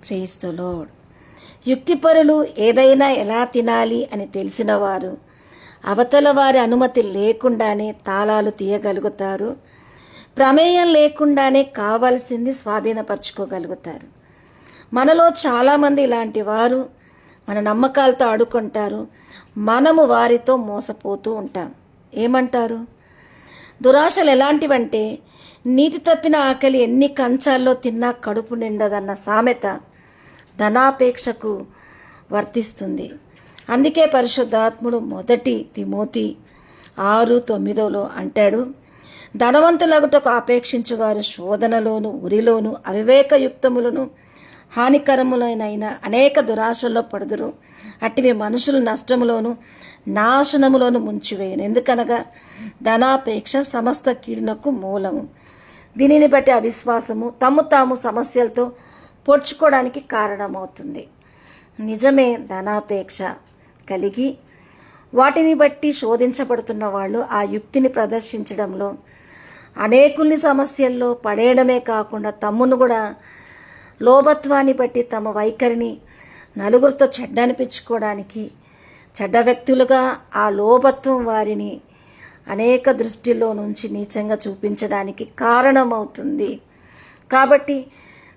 Praise the lord. యుక్తిపరులు ఏదైనా ఎలా తినాలి అని తెలిసిన వారు అవతల వారి అనుమతి లేకుండానే తాళాలు తీయగలుగుతారు. ప్రమేయం లేకుండానే కావాల్సింది స్వాధీనపరచుకోగలుగుతారు. మనలో చాలామంది ఇలాంటి వారు మన నమ్మకాలతో ఆడుకుంటారు. మనము వారితో మోసపోతూ ఉంటాం. ఏమంటారు? దురాశలు ఎలాంటివంటే నీతి తప్పిన ఆకలి ఎన్ని కంచాల్లో తిన్నా కడుపు నిండదన్న సామెత ధనాపేక్షకు వర్తిస్తుంది. అందుకే పరిశుద్ధాత్ముడు 1 తిమోతి 6:9 అంటాడు, ధనవంతులగుటకు ఆపేక్షించువారు శోధనలోను ఉరిలోను అవివేకయుక్తములను హానికరములైన అనేక దురాశల్లో పడుదురు. అట్టివి మనుషులు నష్టములోను నాశనములోను ముంచివేయను. ఎందుకనగా ధనాపేక్ష సమస్త కీడునకు మూలము. దీనిని బట్టి అవిశ్వాసము తాము సమస్యలతో పొడుచుకోవడానికి కారణమవుతుంది. నిజమే, ధనాపేక్ష కలిగి వాటిని బట్టి శోధించబడుతున్న వాళ్ళు ఆ యుక్తిని ప్రదర్శించడంలో అనేకుల్ని సమస్యల్లో పడేయడమే కాకుండా తమ్మును కూడా లోభత్వాన్ని బట్టి తమ వైఖరిని నలుగురితో చెడ్డ అనిపించుకోవడానికి, చెడ్డ వ్యక్తులుగా ఆ లోభత్వం వారిని అనేక దృష్టిలో నుంచి నీచంగా చూపించడానికి కారణమవుతుంది. కాబట్టి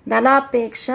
ధనాపేక్ష